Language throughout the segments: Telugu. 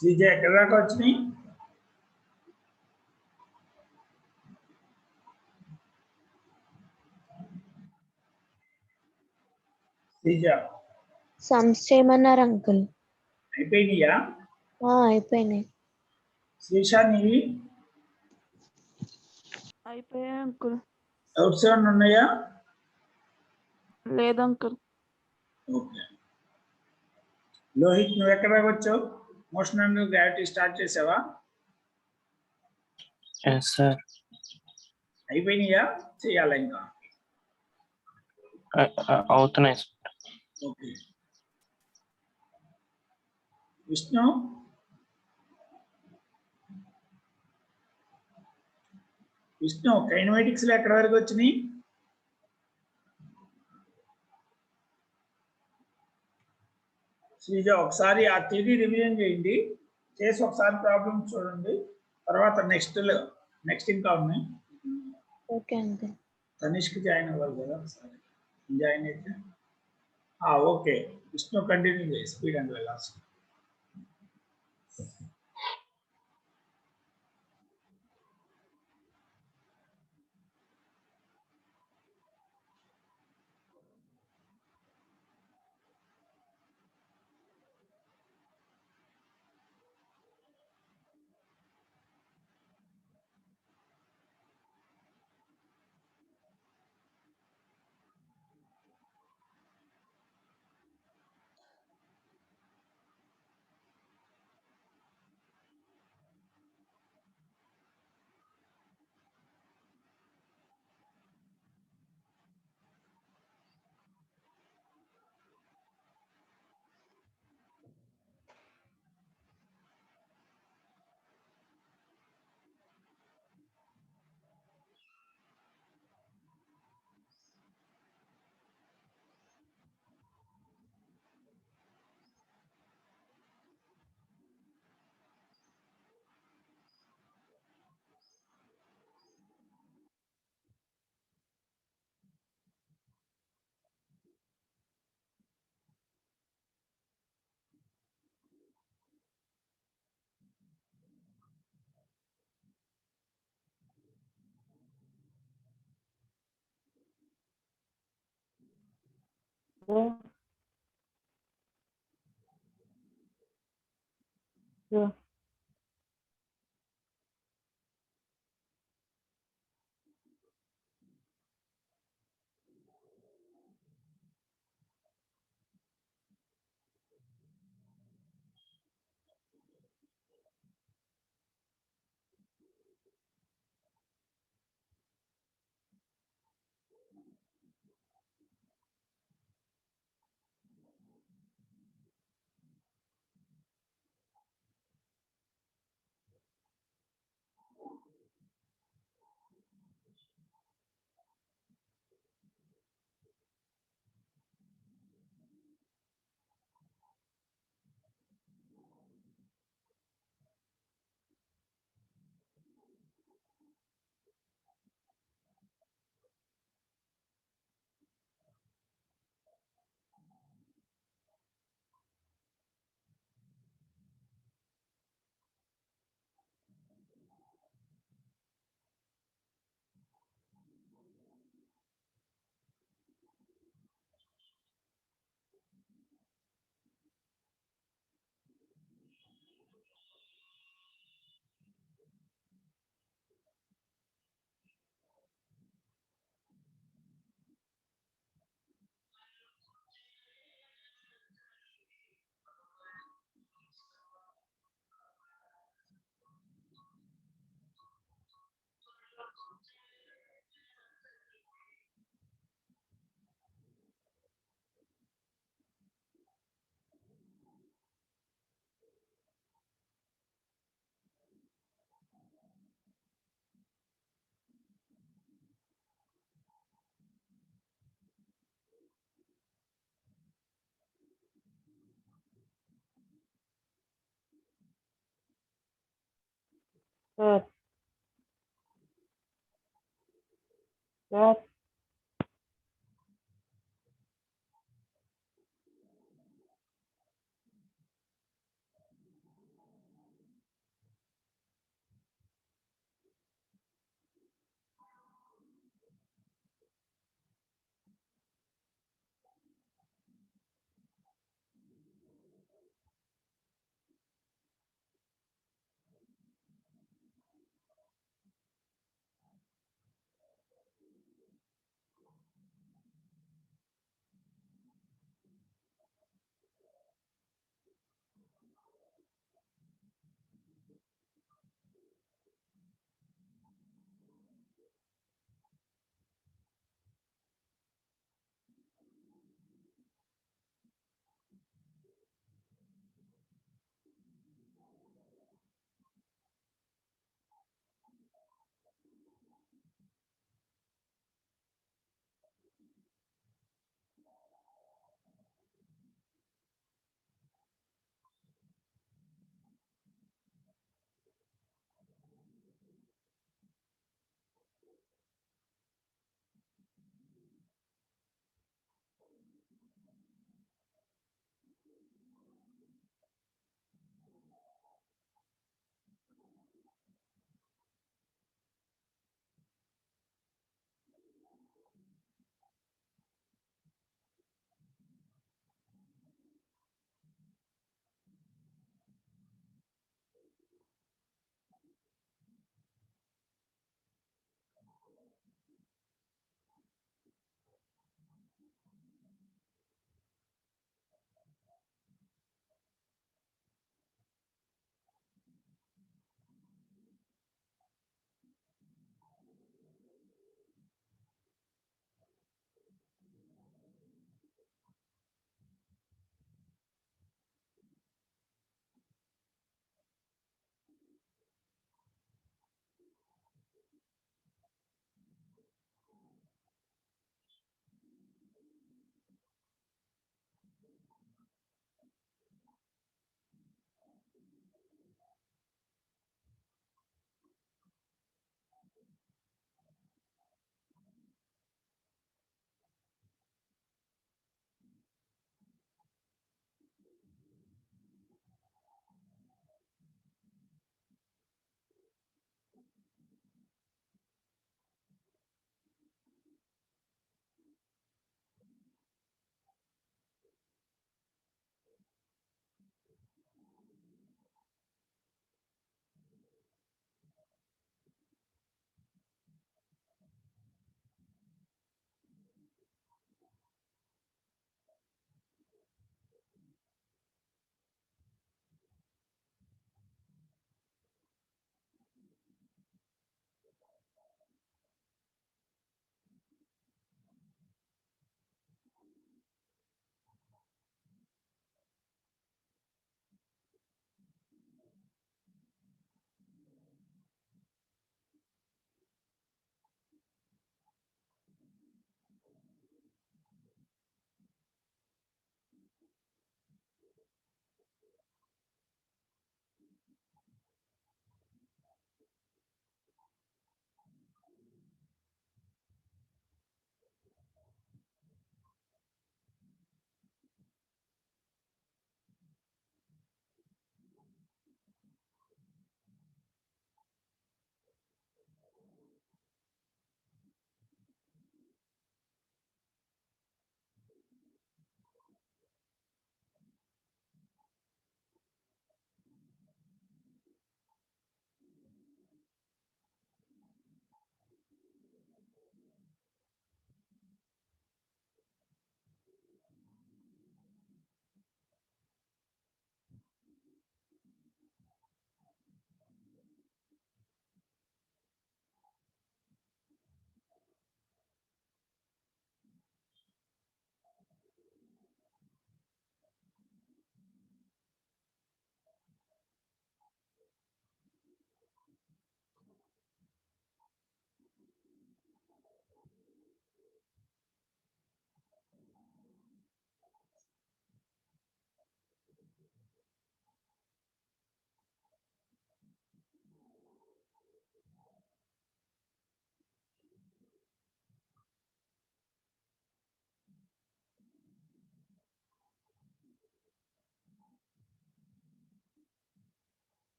శ్రీజ ఎక్కడ దాకా వచ్చినాయి? శ్రీజ సమ్స్ చేయమన్నారు అంకుల్. అయిపోయినాయా? అయిపోయినాయి. శ్రీషా నీవి అయిపోయాయి అంకుల్. డౌట్స్ ఏమైనా ఉన్నాయా? లేదు అంకుల్. ఓకే. లోహిత్ నువ్వు ఎక్కడ దాకా వచ్చావు? మోషన్ అండ్ గ్రావిటీ స్టార్ట్ చేసావా? సార్ అయిపోయినాయా? చేయాలా ఇంకా? అవుతున్నాయి sir. Okay. Vishnu Vishnu kinematics లో ఎక్కడ వరకు వచ్చినాయి? శ్రీజ ఒకసారి ఆ థియరీ రివిజన్ చేయండి, చేసి ఒకసారి ప్రాబ్లమ్ చూడండి, తర్వాత నెక్స్ట్ ఇంకా ఉన్నాయి. Okay uncle. తనిష్క్ జాయిన్ అవ్వాలి కదా, ఒకసారి జాయిన్ అయితే ఓకే. విష్ణు కంటిన్యూ చేయి, స్పీడ్ అండ్ వెలాసిటీ.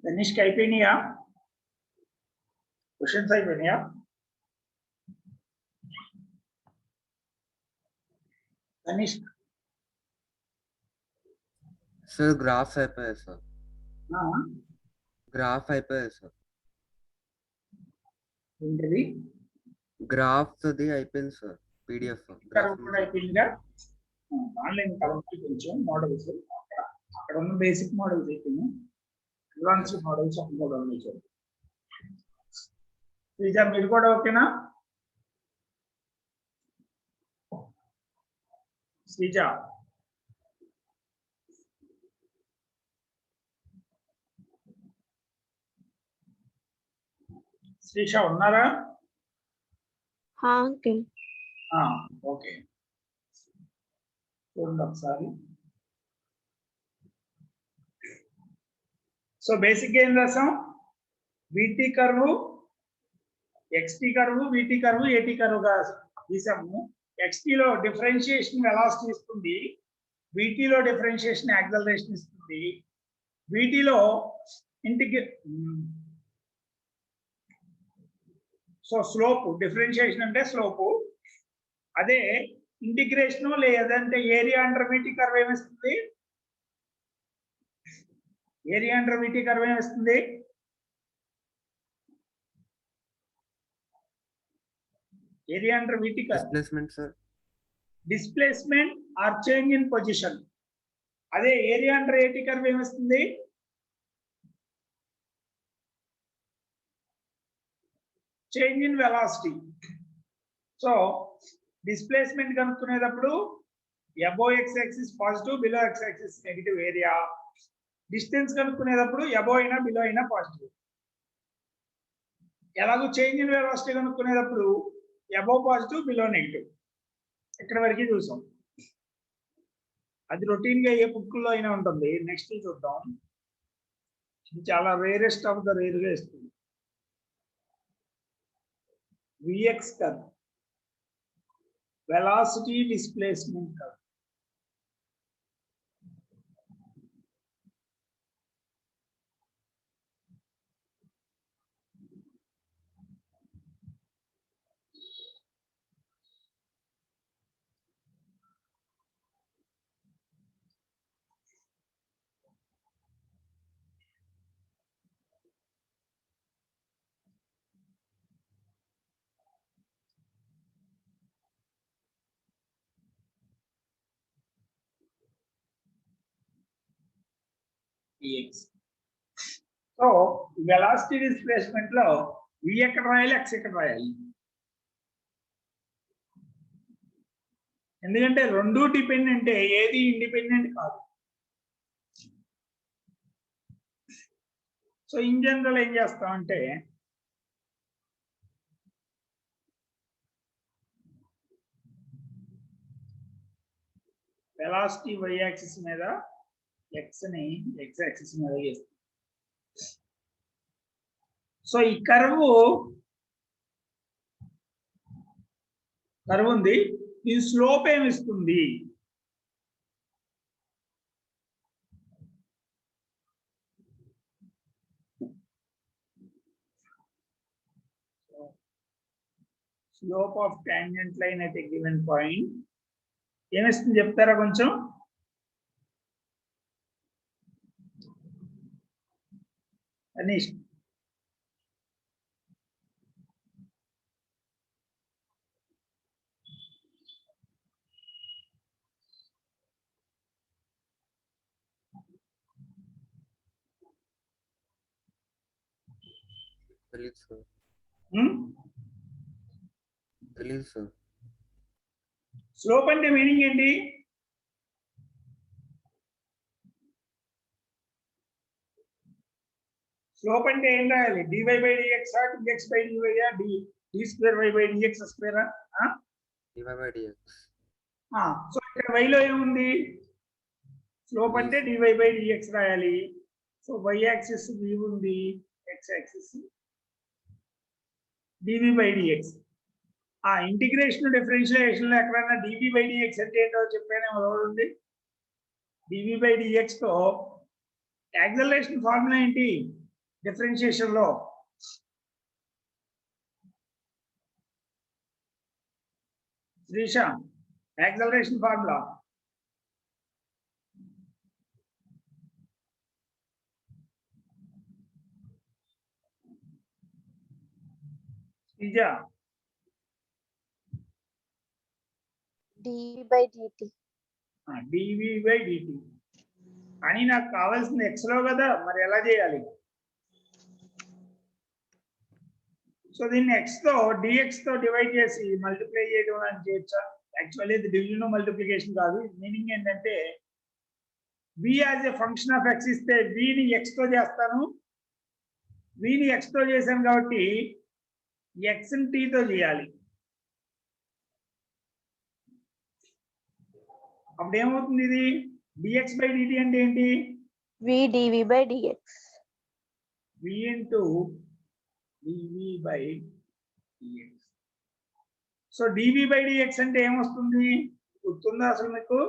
తనిష్కి అయిపోయినాయా? క్వశ్చన్స్ అయిపోయినాయా? తనిష్ సార్ గ్రాఫ్స్ అయిపోయాయి సార్. గ్రాఫ్ అయిపోయాయి సార్. ఏంటిది? గ్రాఫ్స్ అది అయిపోయింది సార్. పీడిఎఫ్ కరెక్ట్ కూడా అయిపోయిందిగా. ఆన్లైన్ కరెక్ట్ కొంచెం మోడల్స్ అక్కడ ఉన్న బేసిక్ మోడల్స్ అయిపోయినాయి. అడ్వాన్స్డ్ మోడల్స్ అక్కడ కూడా ఉన్నాయి సార్. శ్రీజ మీరు కూడా ఓకేనా? శ్రీజ శ్రీష ఉన్నారా? అంకుల్ ఓకే చూడండి ఒకసారి. సో బేసిక్ ఏం రాసాం? విటి కర్వ్, ఎక్స్టీ కర్వ్, విటి కర్వ్, ఏటీ కర్వ్ గా గీసాము. ఎక్స్టీలో డిఫరెన్షియేషన్ వెలాసిటీ ఇస్తుంది, విటిలో డిఫరెన్షియేషన్ యాక్సలరేషన్ ఇస్తుంది, విటిలో సో స్లోప్ డిఫరెన్షియేషన్ అంటే స్లోప్, అదే ఇంటిగ్రేషన్ లేదంటే ఏరియా అండర్ విటి కర్వ్ ఏమిస్తుంది? ఏరియా అండర్ విటి కర్వ్ ఏమిస్తుంది? Area under VT curve displacement sir. Displacement or change in position. అదే ఏరియా అండర్ ఏటీ కర్వ్ ఏమిస్తుంది? Change in velocity. So displacement కనుక్కునేటప్పుడు above x axis positive, below x axis negative area. Distance కనుక్కునేటప్పుడు అబోవ్ అయినా బిలో అయినా పాజిటివ్. ఎలాగో చేంజ్ ఇన్ వెలాసిటీ కనుక్కునేటప్పుడు అబోవ్ పాజిటివ్, బిలో నెగిటివ్. ఇక్కడ వరకు చూసాం. అది రొటీన్ గా ఏ బుక్ లో అయినా ఉంటుంది. నెక్స్ట్ చూద్దాం. ఇది చాలా రేరెస్ట్ ఆఫ్ ద రేర్ గా ఇస్తుంది. Vx curve, velocity displacement curve. So velocity displacement లో వి ఎక్కడ రాయాలి, ఎక్స్ ఎక్కడ రాయాలి? ఎందుకంటే రెండు డిపెండెంట్, ఏది ఇండిపెండెంట్ కాదు. సో ఇన్ జనరల్ ఏం చేస్తామంటే వెలాసిటీ వై యాక్సిస్ మీద, ఎక్స్ ని ఎక్స్ యాక్సిస్ మీద గీస్తాం. సో ఈ కర్వ్ ఉంది, ఈ స్లోప్ ఏమిస్తుంది? Slope of tangent line at a given point ఏమిస్తుంది చెప్తారా కొంచెం? అనీష్ తెలీదు సార్. తెలీదు సార్. స్లోప్ అంటే మీనింగ్ ఏంటి? స్లోప్ అంటే ఏం రాయాలి? D y by d x, d x by d y, d square y by d x square. D y by dx. So ఇక్కడ వైలో ఏముంది? స్లోప్ అంటే డివై బై డిఎక్స్ రాయాలి. సో వై యాక్సిస్ వి ఉంది, X axis dv by dx. Integration differentiation లో ఎక్కడైనా డివి బై డిఎక్స్ అంటే ఏంటో చెప్పానే ఉంది. డివి బై డిఎక్స్ తో యాక్సలరేషన్ ఫార్ములా ఏంటి డిఫరెన్షియేషన్ లో? Shrisha, acceleration formula. Sreeja, dv/dt. dv/dt. అని నాకు కావాల్సింది ఎక్స్ లో కదా, మరి ఎలా చేయాలి? సో దీన్ని ఎక్స్ తో డిఎక్స్ తో డివైడ్ చేసి మల్టిప్లై చేయడం అని చేయొచ్చా? యాక్చువల్లీ ఇది డివిజన్ మల్టిప్లికేషన్ కాదు. మీనింగ్ ఏంటంటే v as a function of X ఇస్తే v ని ఎక్స్ తో చేస్తాను, v ని ఎక్స్ తో చేశాను కాబట్టి x ని t తో చేయాలి. అప్పుడు ఏమవుతుంది? ఇది dx/dt అంటే ఏంటి? v dv/dx. v into dv/dx. So dv/dx అంటే ఏమొస్తుంది? గుర్తుందా అసలు మీకు?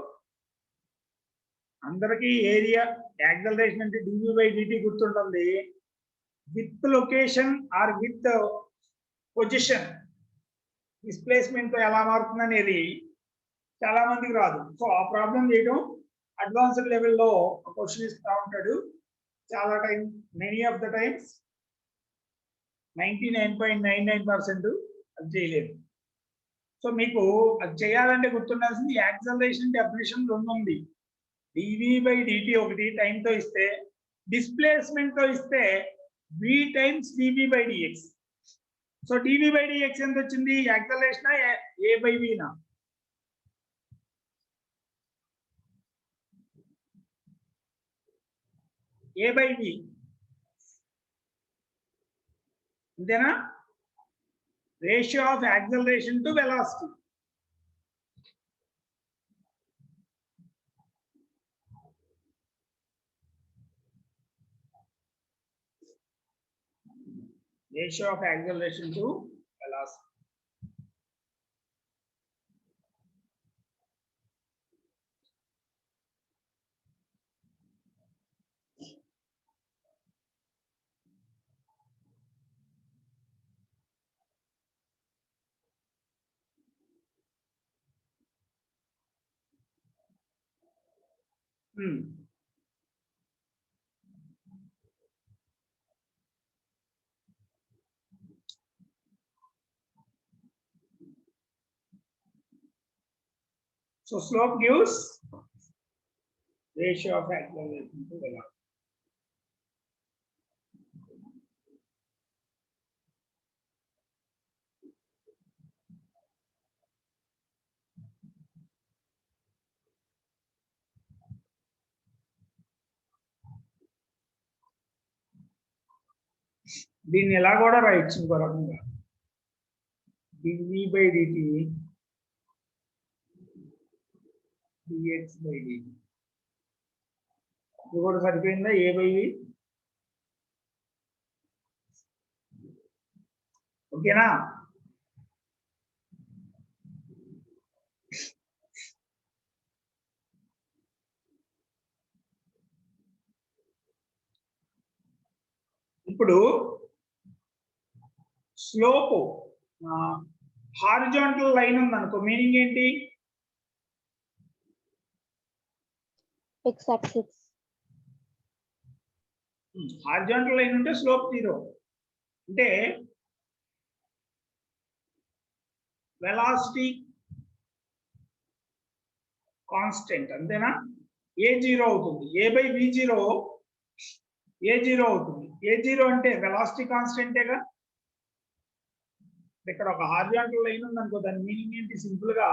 అందరికీ ఏరియా యాక్సలరేషన్ అంటే dv/dt గుర్తుంటుంది. With location or with position displacement తో ఎలా మారుతుంది అనేది చాలా మందికి రాదు. సో ఆ ప్రాబ్లం చేయడం అడ్వాన్స్డ్ లెవెల్లో క్వశ్చన్ ఇస్తా ఉంటాడు. చాలా time, many of the times 99.99% అది చేయలేదు. సో మీకు అది చేయాలంటే గుర్తుండాల్సింది యాక్సలరేషన్ డెఫినేషన్ రెండు ఉంది. dv/dt ఒకటి టైం తో ఇస్తే, డిస్ప్లేస్మెంట్ తో ఇస్తే v times dv/dx. So dv/dx ఎంత వచ్చింది? యాక్సలరేషన్ a/v నా? a/v అంతేనా? Ratio of acceleration to velocity. Ratio of acceleration to velocity. So slope gives ratio of acceleration to velocity. దీన్ని ఎలా కూడా రాయొచ్చు ఇంకో రకంగా, dv/dt dx/dt. ఇది కూడా సరిపోయిందా? a/v. ఓకేనా? ఇప్పుడు స్లోప్ హారిజాంటల్ లైన్ ఉందనుకో, మీనింగ్ ఏంటి? x-axis. హారిజాంటల్ లైన్ ఉంటే స్లోప్ 0. అంటే వెలాసిటీ కాన్స్టెంట్, అంతేనా? a0 అవుతుంది. a/v0 a0 అవుతుంది. a0 అంటే వెలాసిటీ కాన్స్టెంటేగా. ఇక్కడ ఒక హారిజాంటల్ లైన్ ఉందనుకో, దాని మీనింగ్ ఏంటి? సింపుల్ గా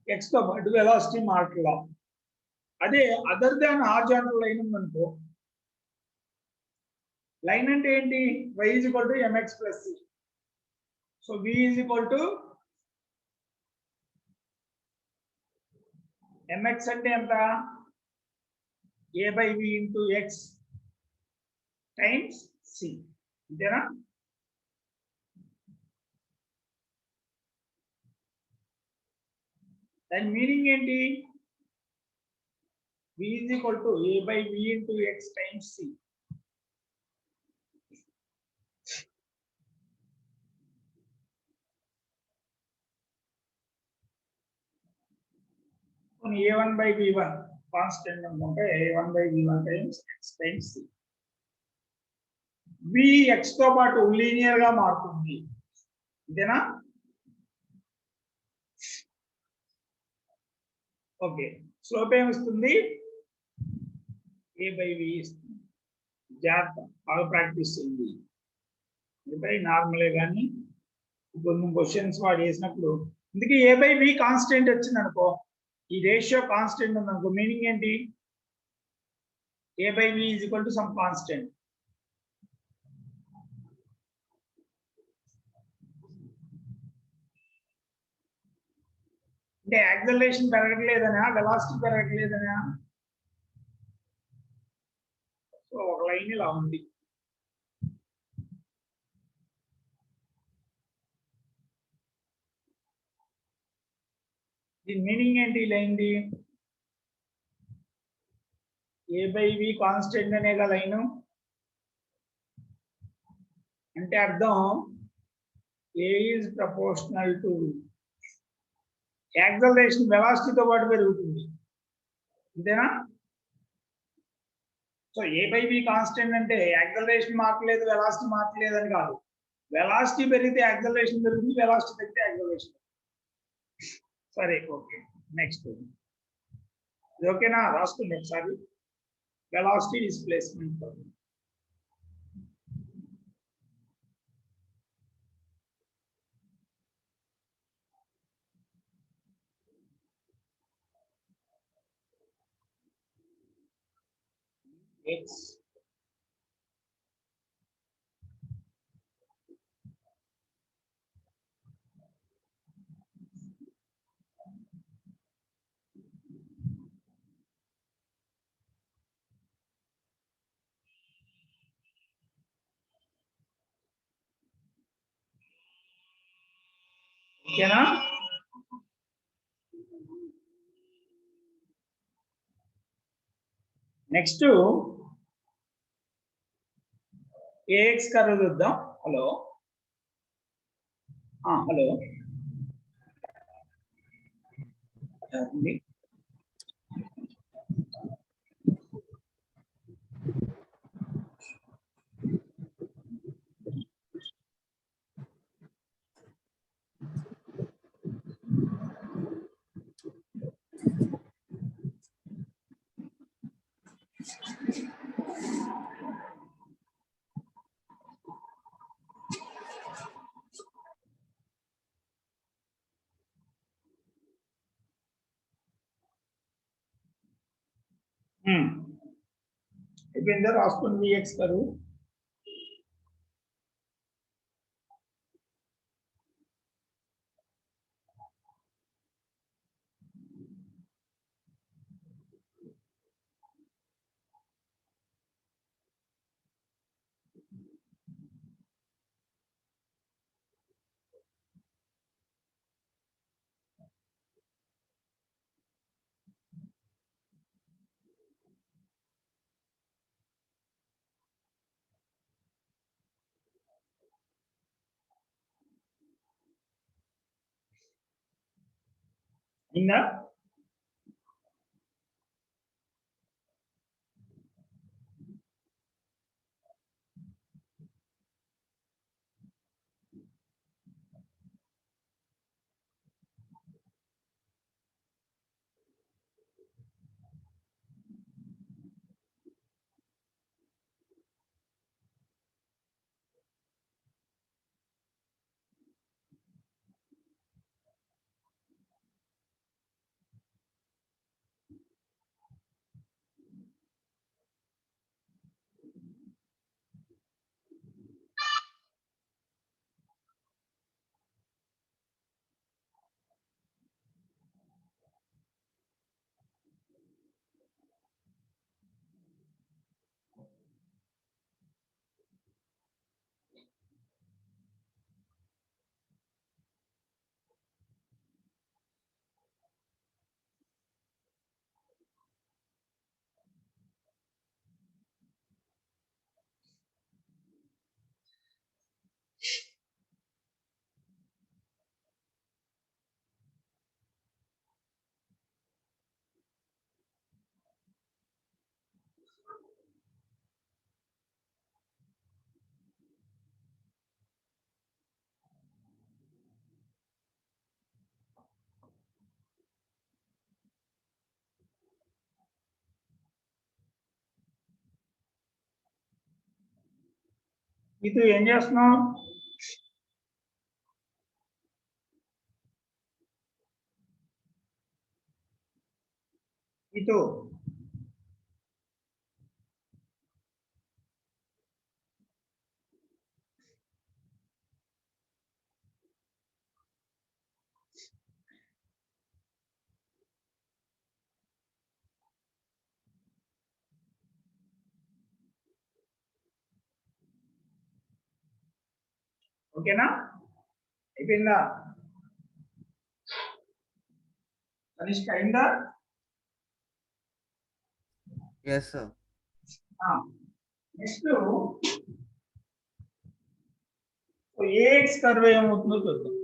x తో పాటు వెలాసిటీ మారట్లా. అదే అదర్ దాన్ హారిజాంటల్ లైన్ ఉందనుకో, లైన్ అంటే ఏంటి? y = mx + c. So v = mx అంటే ఎంత? a/v × x times c. అంతేనా? దాని మీనింగ్ ఏంటి? V is equal to A by V into X times C. A1 by V1 constant అనుకుంటే A1 by V1 times X times C. V X తో పాటు లీనియర్ గా మారుతుంది, ఇదేనా? ఓకే, స్లోప్ ఏమిస్తుంది? A by V ఇస్తుంది. జాగ్రత్త, బాగా ప్రాక్టీస్ చేయండి. మిగతాయి నార్మలే కానీ కొన్ని క్వశ్చన్స్ వాడు వేసినప్పుడు ఇందుకే A by V కాన్స్టెంట్ వచ్చింది అనుకో, ఈ రేషియో కాన్స్టెంట్ ఉంది అనుకో, మీనింగ్ ఏంటి? A by V is equal to some constant. అంటే యాక్సలరేషన్ పెరగట్లేదనా, వెలాసిటీ పెరగట్లేదనా? సో ఒక లైన్ ఇలా ఉంది. దీని మీనింగ్ ఏంటి ఈ లైన్ది? A by V కాన్స్టెంట్ అనేగా లైను అంటే అర్థం A is proportional to acceleration వెలాసిటీతో పాటు పెరుగుతుంది, అంతేనా? So A by V constant అంటే యాక్సలరేషన్ మార్చలేదు, వెలాసిటీ మార్చలేదు అని కాదు. వెలాసిటీ పెరిగితే యాక్సలరేషన్ పెరుగుతుంది, వెలాసిటీ తగ్గితే యాక్సలరేషన్. సరే, ఓకే, నెక్స్ట్ ఇది ఓకేనా? రాసుకోండి ఒకసారి. Velocity displacement. X ఓకేనా? నెక్స్ట్ AX కర్వ్ చూద్దాం. హలో హలో అయిపోయిందా? రాసుకోండి VX కర్వ్. అయిందా? ఇది ఏం చేస్తున్నావు? ఇటు ఓకేనా? అయిపోయిందా? కనిష్క అయిందా? Yes, sir. Next AX curve ఏమవుతుందో చూద్దాం.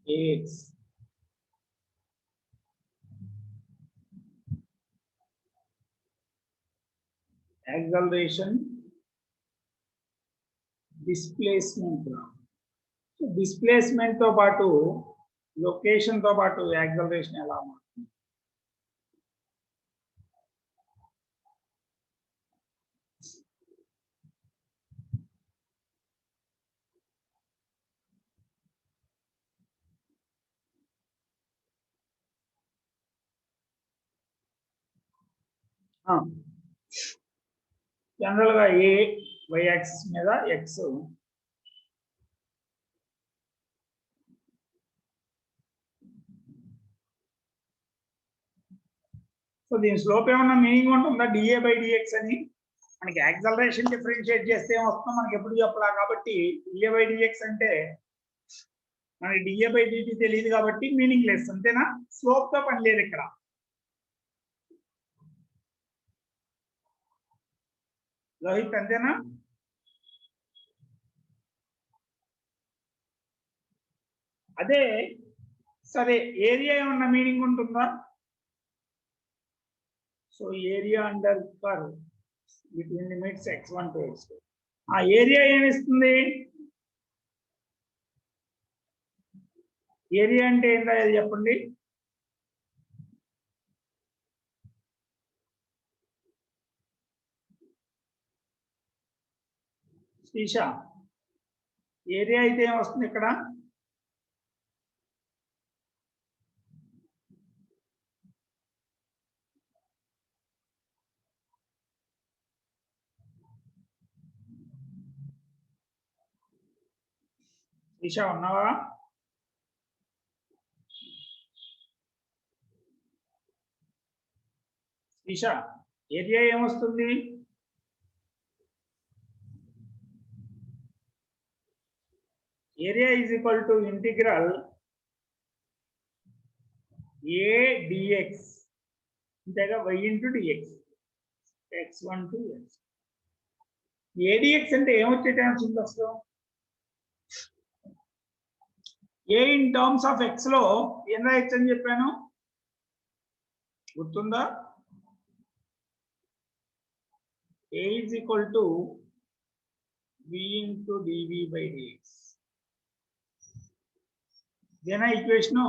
AX acceleration displacement. డిస్ప్లేస్మెంట్ తో పాటు లొకేషన్ తో పాటు యాక్సలరేషన్ ఎలా మారుతుంది? జనరల్ గా ఏ వై యాక్సిస్ మీద ఎక్స్ సో దీని స్లోప్ ఏమన్నా మీనింగ్ ఉంటుందా? డిఏ బై డిఎక్స్ అని మనకి యాక్సలరేషన్ డిఫరెన్షియేట్ చేస్తే ఏమొస్తుందో మనకి ఎప్పుడు చెప్పలా. కాబట్టి డిఏ బై డిఎక్స్ అంటే మనకి డిఏ బై డిటి తెలియదు కాబట్టి మీనింగ్ లెస్, అంతేనా? స్లోప్ తో పని లేదు ఇక్కడ. రోహిత్ అంతేనా? అదే సరే, ఏరియా ఏమన్నా మీనింగ్ ఉంటుందా? So area under curve between limits x1 to x2. ఆ ఏరియా ఏమిస్తుంది? ఏరియా అంటే ఏంటో అది చెప్పండి. శ్రీషా, ఏరియా అయితే ఏమొస్తుంది ఇక్కడ? శ్రీషా ఉన్నావా? శ్రీషా, ఏరియా ఏమొస్తుంది? Area is equal to integral a dx ఇంతేగా y into dx x1 to x. A dx అంటే ఏమొచ్చే ఛాన్స్ ఉంది అసలు? A in terms of x లో ఏం రాయొచ్చు అని చెప్పాను, గుర్తుందా? A is equal to v into dv by dx. ఇదేనా ఈక్వేషను?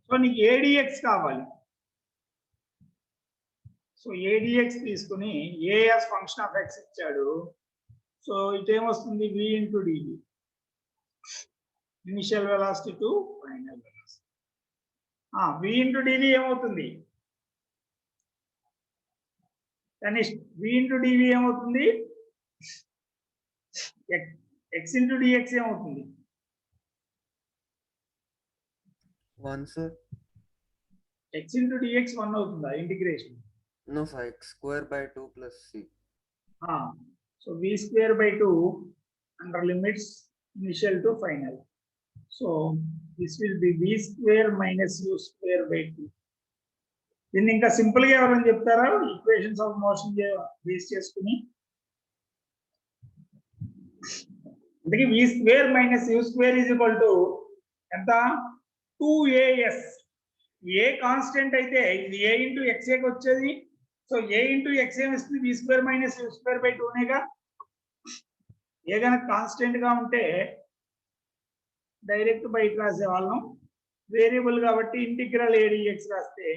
సో నీకు ఏడిఎక్స్ కావాలి. సో ఏడిఎక్స్ తీసుకుని ఏఎస్ ఫంక్షన్ ఆఫ్ ఎక్స్ ఇచ్చాడు. సో ఇటేమొస్తుంది? V into dv, initial velocity to final velocity. We into డివి ఏమవుతుంది? వి ఇంటూ డివి ఏమవుతుంది? ఎక్స్ ఇంటూ డిఎక్స్ ఏమవుతుంది? 1 sir. x into dx 1 అవుతుందా integration? No sir, x square by 2 plus c. So v square by 2 under limits initial to final. So this will be v square minus u square by 2. దీన్ని ఇంకా సింపుల్ గా ఎవరైనా చెప్తారా ఈక్వేషన్స్ ఆఫ్ మోషన్ బేస్ చేసుకుని? అందుకే v square minus u square is equal to ఎంత? 2as. ఏ కాన్స్టెంట్ అయితే ఇది a ఇంటూ xaకి వచ్చేది. సో a ఇంటూ x ఏమిస్తుంది? v square minus u square by 2నేగా. ఏ కనుక కాన్స్టెంట్ గా ఉంటే డైరెక్ట్ బయట రాసేవాళ్ళం. వేరియబుల్ కాబట్టి ఇంటిగ్రల్ a dx రాస్తే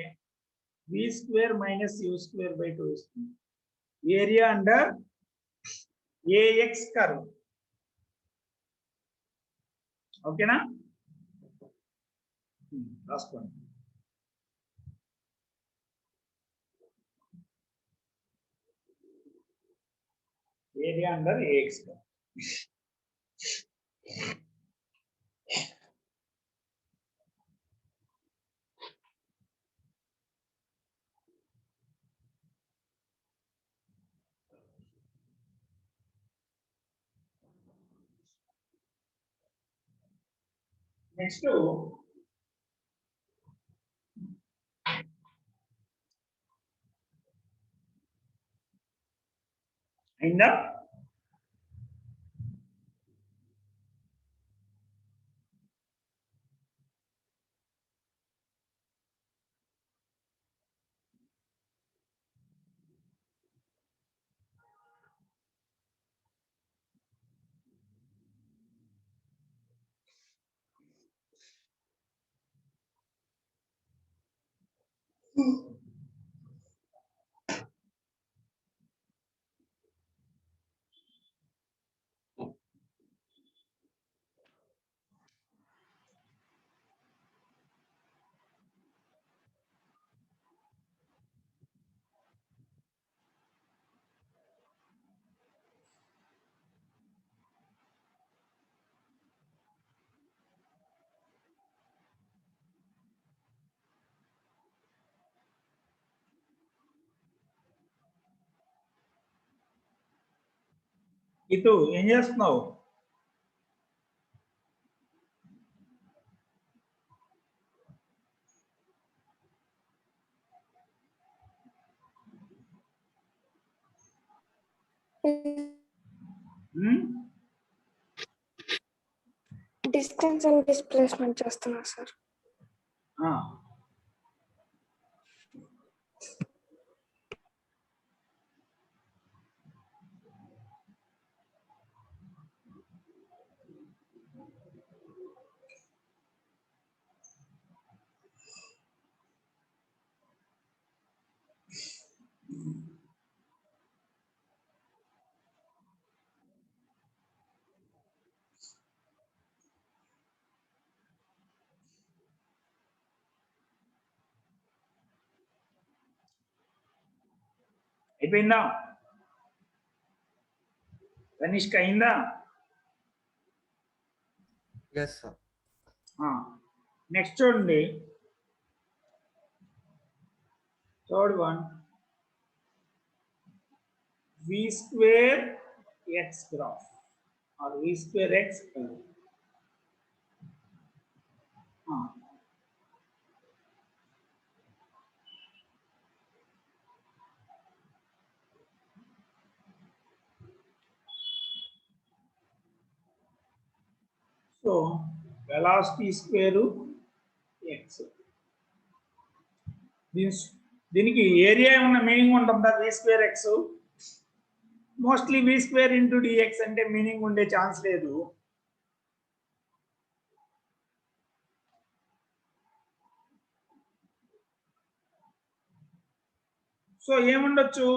v square minus u square by 2 వస్తుంది. Area under ax curve. ఓకేనా? రాసుకోండి. Area under ax curve. Next అయిందా? ఇటు ఏం చేస్తున్నావు? డిస్టెన్స్ అండ్ డిస్ప్లేస్మెంట్ చేస్తున్నా సార్. అయిపోయిందా? తనిష్క అయిందా? Yes sir. నెక్స్ట్ చూడండి, third one, v square x graph or v square x curve. So velocity square x. దీనికి ఏరియా ఏమన్నా మీనింగ్ ఉంటుందా? v square x. Mostly v square into dx అంటే మీనింగ్ ఉండే ఛాన్స్ లేదు. సో ఏముండొచ్చు?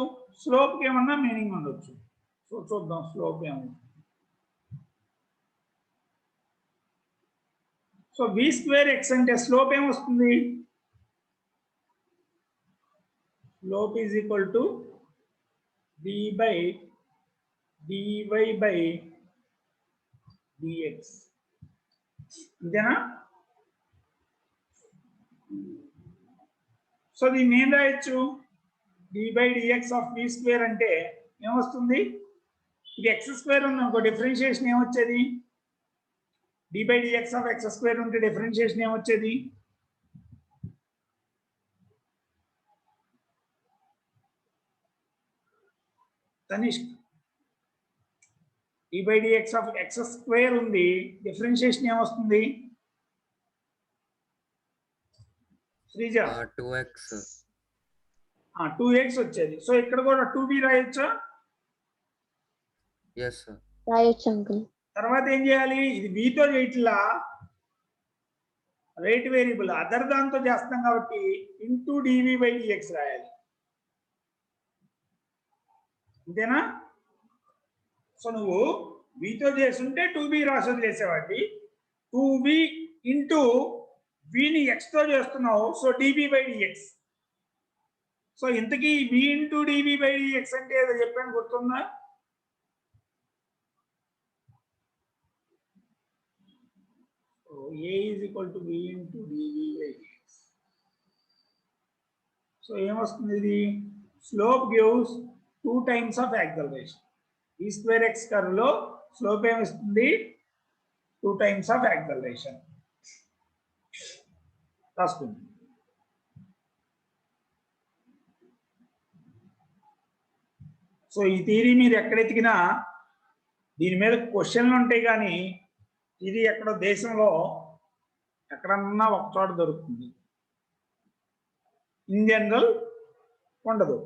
స్లోప్కి ఏమన్నా మీనింగ్ ఉండొచ్చు. సో చూద్దాం స్లోప్ ఏముంది. సో v స్క్వేర్ x అంటే స్లోప్ ఏమొస్తుంది? Slope is equal to d by dy by dx. అంతేనా? సో దీన్ని ఏం రాయొచ్చు, d by dx of B square అంటే ఏమొస్తుంది, ఇది ఎక్స్ స్క్వేర్ ఉంది అనుకో, డిఫరెన్షియేషన్ ఏమొచ్చేది, d by dx of x square ఉంటే డిఫరెన్షియేషన్ ఏమొచ్చేది, Tanishk d by dx of x square ఉంది, డిఫరెన్షియేషన్ ఏమొస్తుంది శ్రీజ, 2x. 2x వచ్చేది. సో ఇక్కడ కూడా 2b రాయొచ్చా, Yes, sir. రాయొచ్చు అంకుల్. తర్వాత ఏం చేయాలి, ఇది బీతో చేయట్లా, రేట్ వేరియబుల్ అదర్ దాంతో చేస్తాం కాబట్టి ఇంటూ డివి బై డిఎక్స్ రాయాలి, అంతేనా. సో నువ్వు బీతో చేస్తుంటే 2b రాసి వదిలేసేవాడి, 2b ఇంటూ విని ఎక్స్ తో చేస్తున్నావు, so db by dx. So ఇంతకీ b into db by dx అంటే ఏదో చెప్పాను గుర్తుందా, A is equal to B into dV by dx. So ఏమొస్తుంది, ఇది slope gives 2 times of acceleration. ఈ స్క్వేర్ ఎక్స్ కర్వ్ లో స్లోప్ ఏమిస్తుంది, 2 times of acceleration. రాసుకోండి. సో ఈ థియరీ మీరు ఎక్కడ ఎతికినా దీని మీద క్వశ్చన్లు ఉంటాయి, కానీ ఇది ఎక్కడో దేశంలో ఎక్కడన్నా ఒక చోట దొరుకుతుంది, ఇన్ జనరల్ ఉండదు.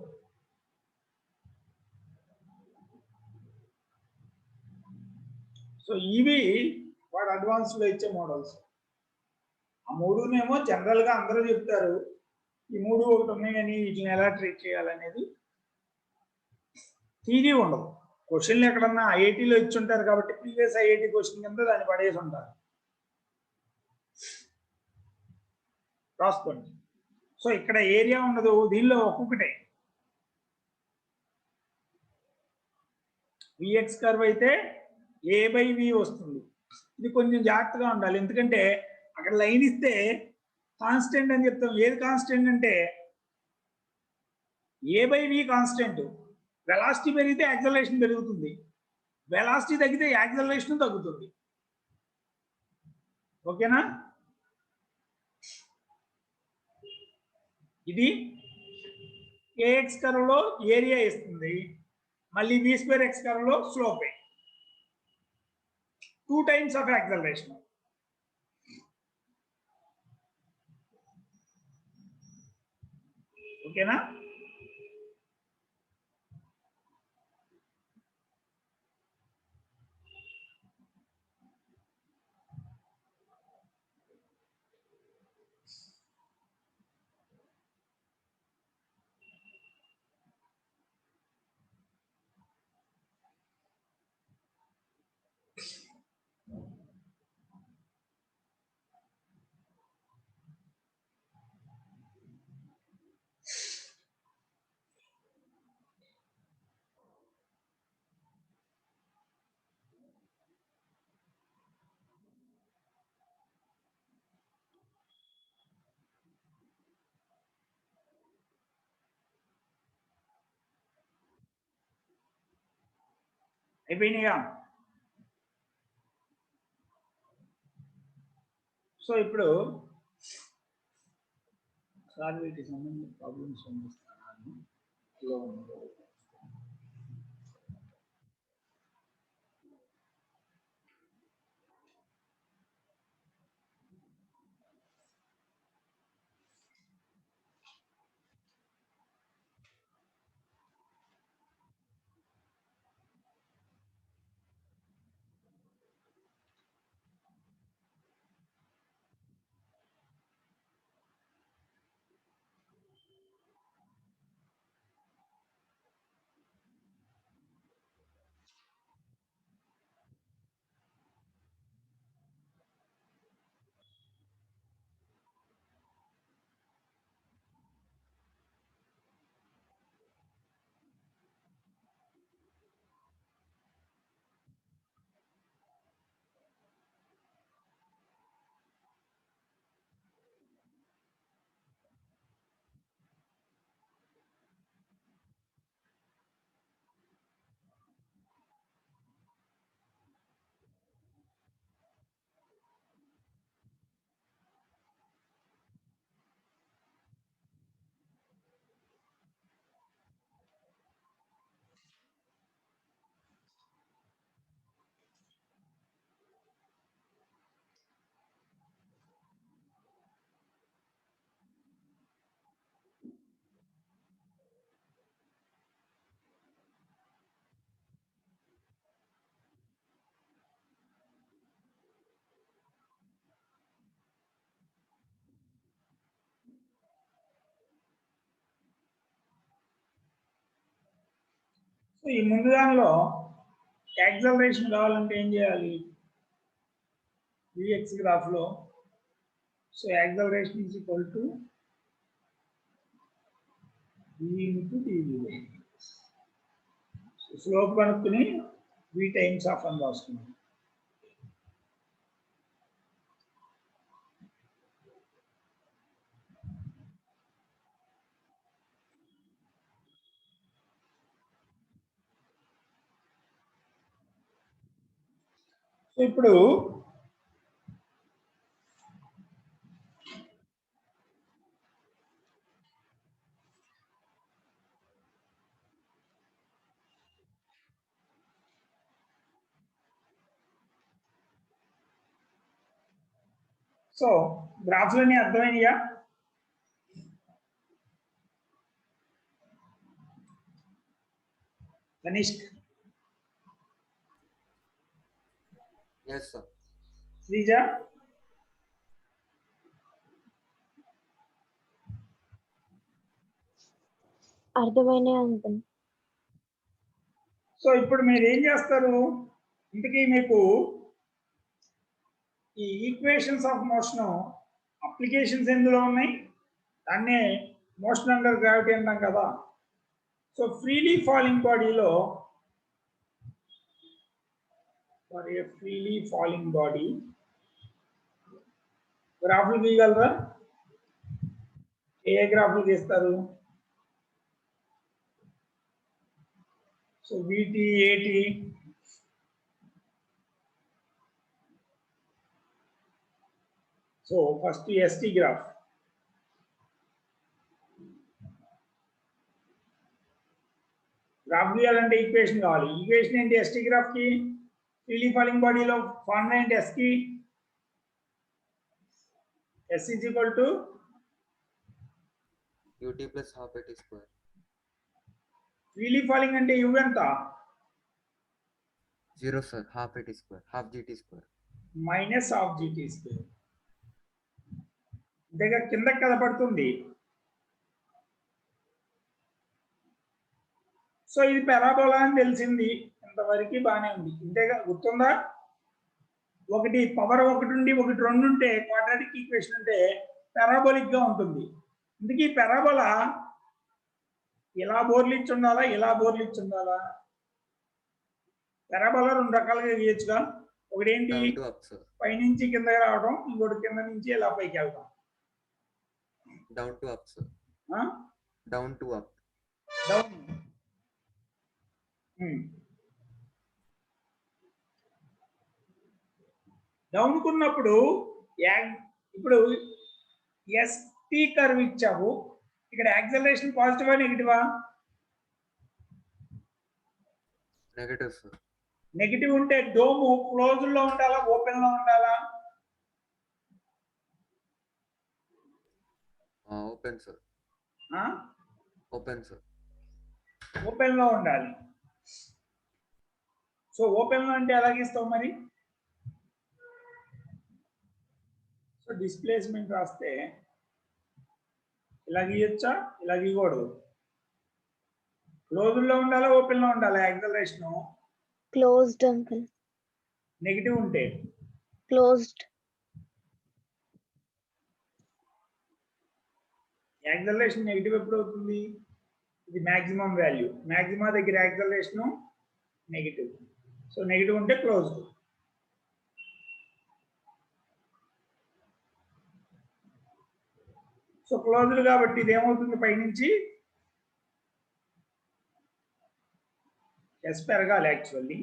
సో ఇవి వాడు అడ్వాన్స్ లో ఇచ్చే మోడల్స్. ఆ మూడునేమో జనరల్ గా అందరూ చెప్తారు, ఈ మూడు ఒకటి ఉన్నాయి కానీ వీటిని ఎలా ట్రీట్ చేయాలనేది థియరీ ఉండదు. క్వశ్చన్లు ఎక్కడన్నా ఐఐటీలో ఇచ్చి ఉంటారు కాబట్టి ప్రీవియస్ ఐఐటి క్వశ్చన్ కింద దాన్ని పడేసి ఉంటారు, రాసుకోండి. సో ఇక్కడ ఏరియా ఉండదు, దీనిలో ఒక్కొక్కటే. విఎక్స్ కర్వ్ అయితే ఏ బై వి వస్తుంది, ఇది కొంచెం జాగ్రత్తగా ఉండాలి, ఎందుకంటే అక్కడ లైన్ ఇస్తే కాన్స్టెంట్ అని చెప్తాం. ఏది కాన్స్టెంట్ అంటే ఏ బై వి కాన్స్టెంట్, వెలాసిటీ పెరిగితే యాక్సలరేషన్ పెరుగుతుంది, వెలాసిటీ తగ్గితే యాక్సలరేషన్ తగ్గుతుంది, ఓకేనా. ఇది ఏఎక్స్ కర్వ్ లో ఏరియా ఇస్తుంది, మళ్ళీ వి స్క్వేర్ ఎక్స్ కర్వ్ లో స్లోప్, 2 times of acceleration. ఓకేనా. అయిపోయినాయిగా. సో ఇప్పుడు సార్ వీటికి సంబంధించిన ప్రాబ్లమ్స్ పంపిస్తున్నాను. ఈ ముందు దానిలో యాక్సలరేషన్ కావాలంటే ఏం చేయాలి? vx గ్రాఫ్ లో so acceleration is equal to v into dv. Slope కనుక్కుని v టైమ్స్ ఆఫ్ అని రాసుకున్నాం. ఇప్పుడు సో గ్రాఫ్లన్నీ అర్థమైనయా? Tanishk, Yes, sir. శ్రీజ, అర్థమైనా ఉంటుంది. సో ఇప్పుడు మీరు ఏం చేస్తారు? ఇంతకీ మీకు ఈ ఈక్వేషన్స్ ఆఫ్ మోషన్ అప్లికేషన్స్ ఎందులో ఉన్నాయి? దాన్నే మోషన్ అండర్ గ్రావిటీ అంటాం కదా. సో ఫ్రీలీ ఫాలింగ్ బాడీలో for a freely falling body గ్రాఫ్లు గీయగలరా? ఏ గ్రాఫ్లు గీస్తారు? సో వీటి ఏటి so first st graph. Graph గీయాలంటే ఈక్వేషన్ కావాలి. ఈక్వేషన్ ఏంటి? ఎస్టీ గ్రాఫ్ కి ఫ్రీలీ ఫాలింగ్ బాడీలో ఫార్ములా ఏంటి? ఎస్ కి s is equal to ut plus half at square. Freely falling అంటే యు ఎంత? 0, sir. Half at square. Half gt square. Minus half gt square. దగ్గర కిందకి కదపడుతుంది. సో ఇది పెరాబోలా అని తెలిసింది, ఇంతవరకు బాగానే ఉంది. ఇంతేగా, గుర్తుందా? ఒకటి పవర్ 1 నుండి 1 2 ఉంటే క్వాడ్రాటిక్ ఈక్వేషన్ అంటే పెరాబోలిక్ గా ఉంటుంది. ఇందుకీ పెరాబోలా ఇలా బోర్లిచ్చి ఉండాలా, ఇలా బోర్లిచ్చి ఉండాలా? పెరాబోలా 2 రకాలుగా గీయచ్చుగా. ఒకటి ఏంటి? Down to up, sir. పైనుంచి కిందకి రావడం, ఇంకోటి కింద నుంచి ఇలా పైకి వెళ్తాం. Down to up, sir. Down to up. Down. Down కున్నప్పుడు ఇప్పుడు ఎస్టీ కర్వ్ ఇచ్చావు. ఇక్కడ యాక్సలరేషన్ పాజిటివా నెగిటివా? Negative, sir. నెగిటివ్ ఉంటే డోము క్లోజ్ లో ఉండాలా, ఓపెన్ లో ఉండాలా? Open, sir. Open, sir. Open లో ఉండాలి. సో ఓపెన్ లో అంటే ఎలా గీస్తావు మరి? సో డిస్ప్లేస్మెంట్ రాస్తే ఇలా గీయొచ్చా, ఇలా గీయకూడదు. క్లోజ్ లో ఉండాలా, ఓపెన్ లో ఉండాలా? Acceleration closed uncle. నెగిటివ్ ఉంటే క్లోజ్డ్. యాక్సలరేషన్ నెగిటివ్ ఎప్పుడు అవుతుంది? ఇది మాక్సిమం వాల్యూ. మాక్సిమా దగ్గర యాక్సలరేషన్ నెగిటివ్. సో నెగిటివ్ ఉంటే క్లోజ్డ్. సో క్లోజ్డ్ కాబట్టి ఇది ఏమవుతుంది? పైనుంచి ఎస్ పెరగాలి. యాక్చువల్లీ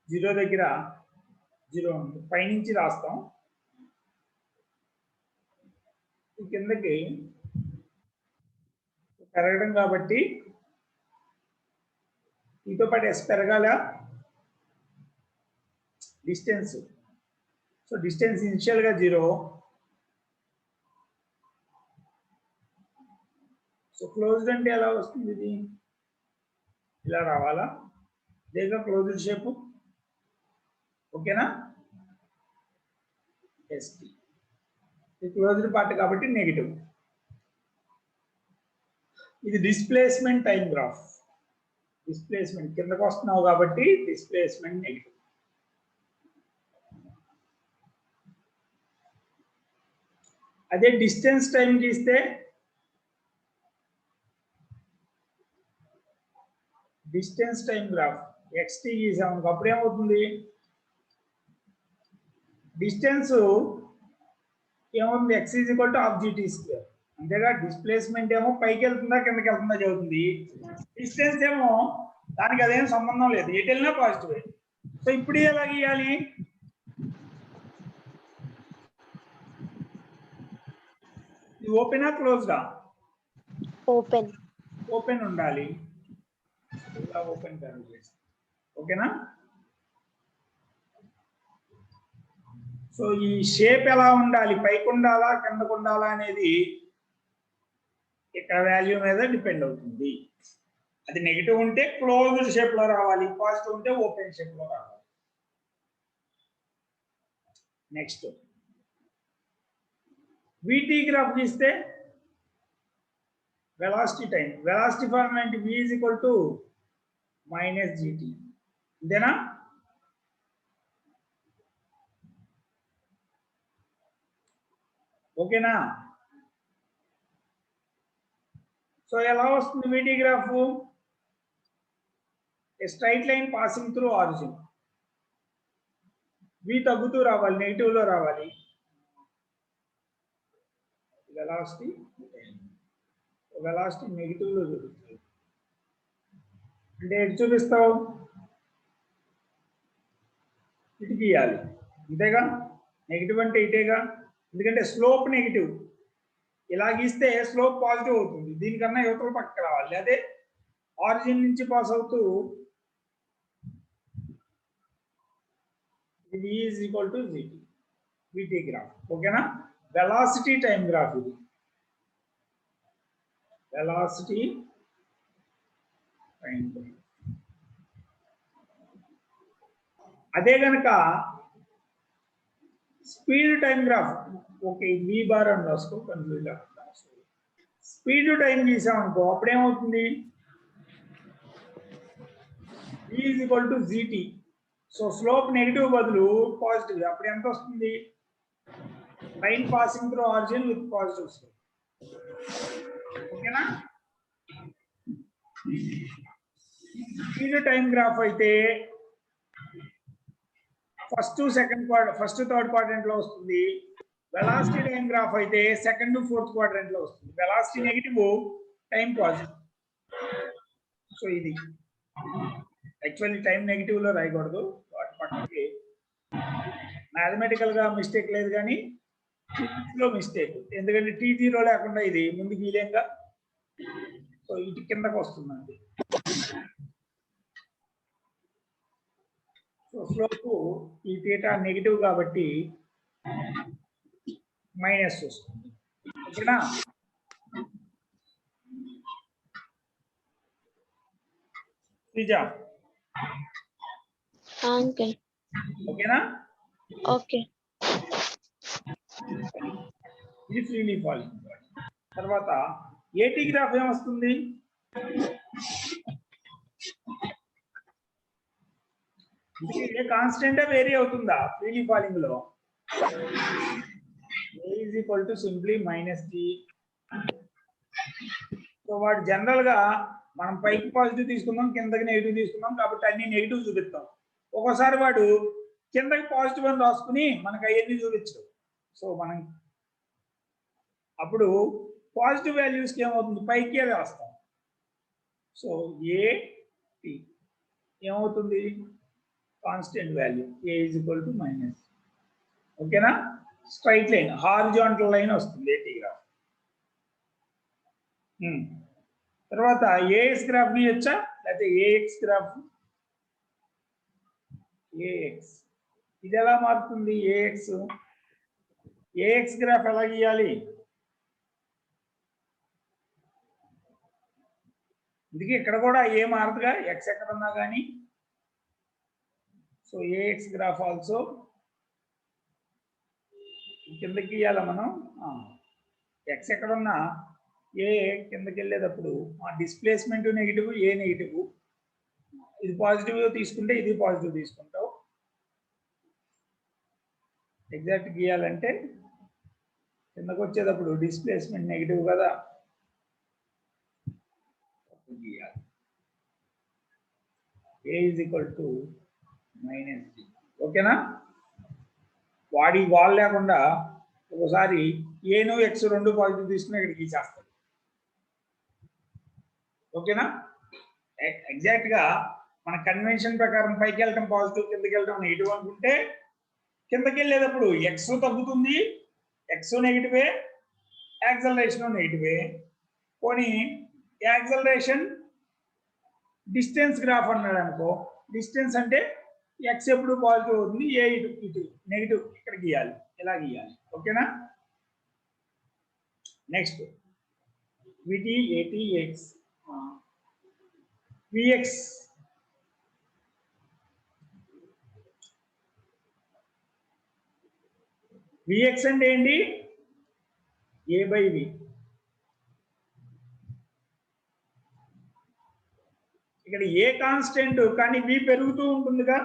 0 దగ్గర 0 ఉంటుంది. పైనుంచి రాస్తాం, కిందకి పెరగడం కాబట్టి దీంతో పాటు ఎస్ పెరగాల. డిస్టెన్స్, సో డిస్టెన్స్ ఇనిషియల్ గా 0. సో క్లోజ్డ్ అంటే ఎలా వస్తుంది? ఇది ఇలా రావాలా, లేదా క్లోజ్డ్ షేప్? ఓకేనా? ఎస్టీ క్లోజ్డ్ పార్ట్ కాబట్టి నెగిటివ్. ఇది డిస్ప్లేస్మెంట్ టైం గ్రాఫ్. డిస్ప్లేస్మెంట్ కిందకు వస్తున్నావు కాబట్టి డిస్ప్లేస్మెంట్ నెగిటివ్. అదే డిస్టెన్స్ టైం గీస్తే డిస్టెన్స్ టైం గ్రాఫ్ xt గీసాము, అప్పుడు ఏమవుతుంది? డిస్టెన్స్ ఏమవుతుంది? x = ½ అంతేగా. డిస్ప్లేస్మెంట్ ఏమో పైకి వెళ్తుందా కిందకి వెళ్తుందా చదువుతుంది, డిస్టెన్స్ ఏమో దానికి అదేం సంబంధం లేదు, ఎటు వెళ్ళినా పాజిటివ్. సో ఇప్పుడు ఎలా గీయాలి? ఇది ఓపెనా క్లోజ్డా? ఓపెన్. ఓపెన్ ఉండాలి. ఓపెన్ ఓకేనా? సో ఈ షేప్ ఎలా ఉండాలి, పైకి ఉండాలా కిందకు ఉండాలా అనేది ఇక్కడ వాల్యూ మీద డిపెండ్ అవుతుంది. అది నెగిటివ్ ఉంటే క్లోజ్డ్ షేప్ లో రావాలి, పాజిటివ్ ఉంటే ఓపెన్ షేప్ లో రావాలి. నెక్స్ట్ VT గ్రాఫ్ గీస్తే velocity time, velocity formula V - GT, అంతేనా? ఓకేనా? సో ఎలా వస్తుంది VT graph? Straight line passing through origin. V తగ్గుతూ రావాలి, నెగిటివ్ లో రావాలి. వెలాసిటీ నెగిటివ్ లో చూపిస్తుంది. అంటే ఎటు చూపిస్తావు? ఇటు గీయాలి, అంతేగా. నెగిటివ్ అంటే ఇటేగా, ఎందుకంటే స్లోప్ నెగిటివ్. ఇలా గీస్తే స్లోప్ పాజిటివ్ అవుతుంది, దీనికన్నా యువతల పక్కకు రావాలి. అదే ఆరిజిన్ నుంచి పాస్ అవుతూ ఇది V = VT గ్రాఫ్. ఓకేనా? వెలాసిటీ టైం గ్రాఫ్ ఇది. Velocity time graph. అదే గనక speed time graph, okay V bar అని రాసుకో, కన్ఫ్యూజ్. స్పీడ్ టైం గీసామనుకో అప్పుడు ఏమవుతుంది? V = GT. So slope negative బదులు పాజిటివ్, అప్పుడు ఎంత వస్తుంది? Line passing through origin with positive slope. ఓకేనా? స్పీడ్ టైం గ్రాఫ్ అయితే ఫస్ట్ థర్డ్ క్వాడ్రంట్ లో వస్తుంది. వెలాసిటీ టైం గ్రాఫ్ అయితే సెకండ్ ఫోర్త్ క్వాడ్రంట్ లో వస్తుంది. Velocity negative, time positive. So ఇది యాక్చువల్లీ టైం నెగిటివ్ లో రాయకూడదు, వాటి పక్కకి మ్యాథమెటికల్ గా మిస్టేక్ లేదు కానీ లో మిస్టేక్, ఎందుకంటే T0 లేకుండా ఇది ముందు గీలేంగా. సో ఇటు కిందకు వస్తుందండి. సో స్లోప్ ఈ థీటా నెగిటివ్ కాబట్టి మైనస్ వస్తుంది. ఓకేనా? అంకుల్. ఓకేనా? ఓకే. ఇది ఫ్రీలీ ఫాలింగ్. తర్వాత AT గ్రాఫ్ ఏమొస్తుంది? ఏ కాన్స్టెంట్ వేరీ అవుతుందా ఫ్రీలీ ఫాలింగ్ లో? A = simply -T. సో వాడు జనరల్ గా మనం పైకి పాజిటివ్ తీసుకుందాం, కిందకి నెగిటివ్ తీసుకుందాం, కాబట్టి అన్ని నెగిటివ్ చూపిస్తాం. ఒక్కోసారి వాడు కిందకి పాజిటివ్ అని రాసుకుని మనకు అవన్నీ చూపించడు. సో మనం అప్పుడు పాజిటివ్ వాల్యూస్కి ఏమవుతుంది? పైకే రాస్తాం. సో AT ఏమవుతుంది? Constant value. A = -. ఓకేనా? స్ట్రైట్ లైన్, హారిజాంటల్ లైన్ వస్తుంది AT గ్రాఫ్. తర్వాత AX గ్రాఫ్ గీయొచ్చా, లేకపోతే AX గ్రాఫ్? AX ఇది ఎలా మారుతుంది? AX గ్రాఫ్ ఎలా గీయాలి? ఇందుకే ఇక్కడ కూడా ఏ మారుతుగా, X ఎక్కడ ఉన్నా కానీ. సో AX గ్రాఫ్ ఆల్సో కిందకి గీయాల మనం. X ఎక్కడున్నా ఏ కిందకి వెళ్ళేటప్పుడు ఆ డిస్ప్లేస్మెంట్ నెగిటివ్, ఏ నెగిటివ్, ఇది పాజిటివ్ తీసుకుంటే ఇది పాజిటివ్ తీసుకుంటావు. ఎగ్జాక్ట్ గీయాలంటే కిందకు వచ్చేటప్పుడు డిస్ప్లేస్మెంట్ నెగిటివ్ కదా, గీయాలి. ఏ ఈజ్ ఈక్వల్ టు -g. ఓకేనా? వాడి వాల్ లేకుండా ఒకసారి ఏను ఎక్స్ రెండు పాజిటివ్ తీసుకుని ఇక్కడ గీచేస్తాడు. ఓకేనా? ఎగ్జాక్ట్ గా మన కన్వెన్షన్ ప్రకారం పైకి వెళ్ళటం పాజిటివ్, కిందకి వెళ్ళటం నెగిటివ్ అనుకుంటే కిందకి వెళ్ళేటప్పుడు ఎక్స్ తగ్గుతుంది, ఎక్స్ నెగిటివే, యాక్సలరేషన్ నెగిటివే. పోనీ యాక్సలరేషన్ డిస్టెన్స్ గ్రాఫ్ అన్నాడు అనుకో, డిస్టెన్స్ అంటే ఎక్స్ ఎప్పుడు పాజిటివ్ అవుతుంది, ఏ ఇటు ఇటు నెగిటివ్ ఇక్కడ గీయాలి, ఇలా గీయాలి. ఓకేనా? నెక్స్ట్ విటి ఏటీ ఎక్స్ విఎక్స్ విఎక్స్ అంటే ఏంటి? ఏ బై వి. ఇక్కడ ఏ కాన్స్టెంట్ కానీ వి పెరుగుతూ ఉంటుందిగా.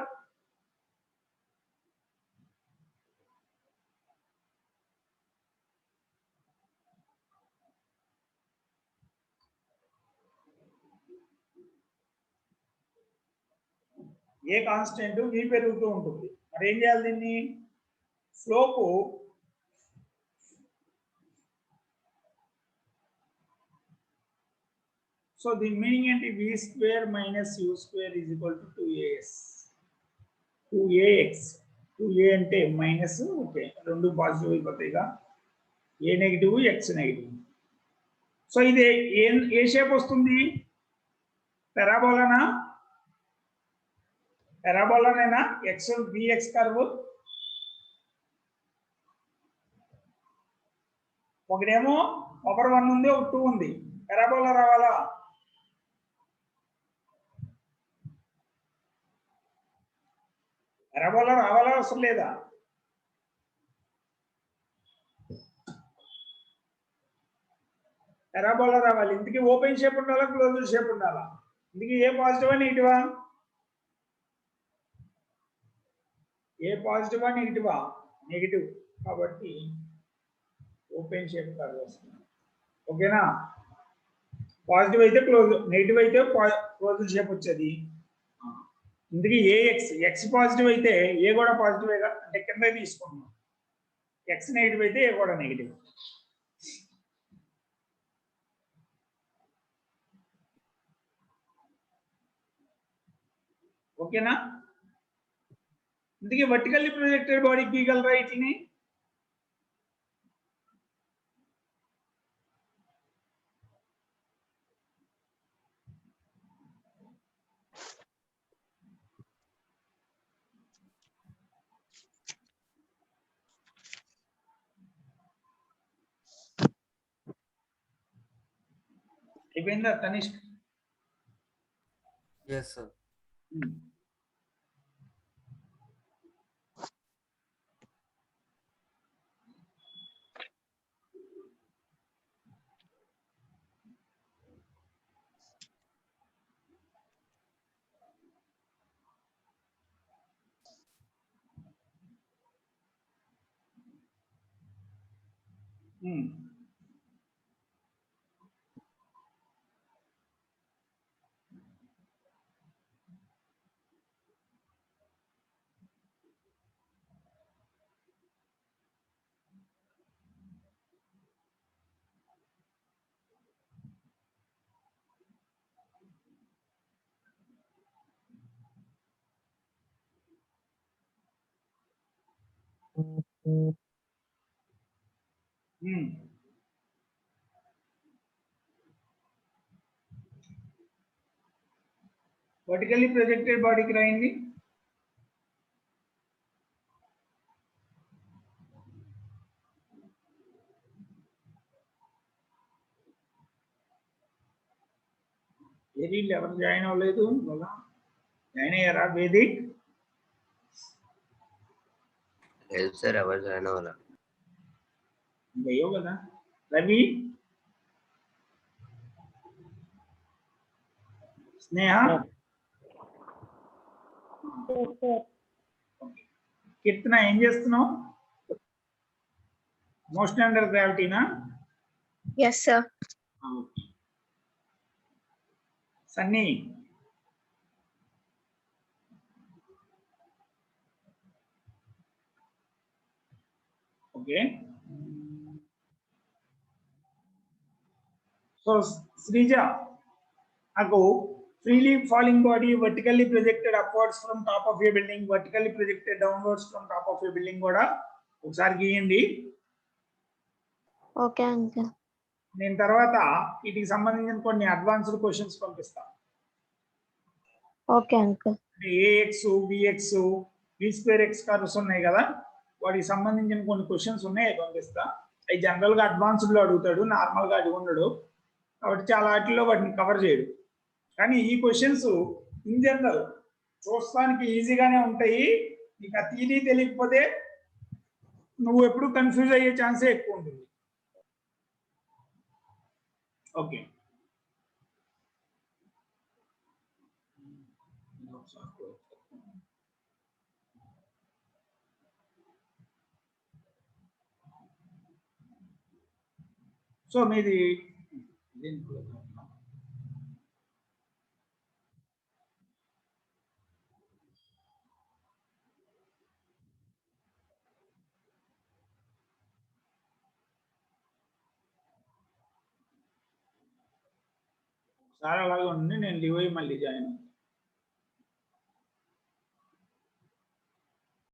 ఏ కాన్స్టెంట్ వి పెరుగుతూ ఉంటుంది. మరి ఏం చేయాలి దీన్ని? స్లోపు సో దీని మీనింగ్ ఏంటి? V square minus u square is equal to 2as 2ax. 2a అంటే మైనస్, ఓకే, రెండు పాజిటివ్ అయిపోతాయిగా, a negative x negative. So ఇది ఏ షేప్ వస్తుంది? పెరాబోలానా? పెరాబోలానేనా ఎక్స్ బిఎక్స్ కర్వ్? ఒకటేమో పవర్ 1 ఉంది, ఒక 2 ఉంది. పెరాబోలా రావాలా? పెరాబోలా రావాలా అవసరం లేదా? పెరాబోలా రావాలి. ఇందుకే ఓపెన్ షేప్ ఉండాలా, క్లోజ్డ్ షేప్ ఉండాలా? ఇందుకే ఏ పాజిటివా నెగిటివా? ఏ పాజిటివా నెగిటివా? నెగిటివ్. కాబట్టి ఓపెన్ షేప్ కర్వ్ వస్తుంది. ఓకేనా? పాజిటివ్ అయితే క్లోజ్, నెగిటివ్ అయితే క్లోజ్డ్ షేప్ వచ్చేది. ఇందుకే ఏ ఎక్స్, ఎక్స్ పాజిటివ్ అయితే ఏ కూడా పాజిటివేగా, అంటే కింద తీసుకుంటున్నాం. ఎక్స్ నెగిటివ్ అయితే ఏ కూడా నెగిటివ్. ఓకేనా? ఇందుకే వర్టికల్లీ ప్రొజెక్టెడ్ బాడీ గీయగలరా వీటిని? అయిపోయిందా Tanishq? Yes, sir. Vertically projected బాడీకి రాయండి. వేదిక్ ఎవరు జాయిన్ అవ్వలేదు? జాయిన్ అయ్యారా వేదిక్? లేదు సార్, ఎవరు జాయిన్ అవ్వాలా? అయ్యో కదా. రవి స్నేహ కీర్తన ఏం చేస్తున్నావు? మోషన్ అండర్ గ్రావిటీనా? Yes, sir. Sunny okay. So Sreeja, నాకు freely falling body vertically projected upwards from top of a building, vertically projected downwards from top of a building కూడా ఒకసారి గీయండి. Okay, uncle. నేను తర్వాత వీటికి సంబంధించిన కొన్ని అడ్వాన్స్డ్ క్వశ్చన్స్ పంపిస్తా. Okay, uncle. AX BX B square X curves ఉన్నాయి కదా, వాటికి సంబంధించిన కొన్ని క్వశ్చన్స్ ఉన్నాయి, అవి పంపిస్తా. అవి జనరల్ గా అడ్వాన్స్డ్ లో అడుగుతాడు, నార్మల్ గా అడిగి ఉండడు, కాబట్టి చాలా వాటిల్లో వాటిని కవర్ చేయడు. కానీ ఈ క్వశ్చన్స్ ఇన్ జనరల్ చూస్తానికి ఈజీగానే ఉంటాయి. నీకు ఆ థియరీ తెలియకపోతే నువ్వు ఎప్పుడు కన్ఫ్యూజ్ అయ్యే ఛాన్సే ఎక్కువ ఉంటుంది. ఓకే, సో మీది చాలా అలాగే ఉంది. నేను లీవ్ అయ్యి మళ్ళీ జాయిన్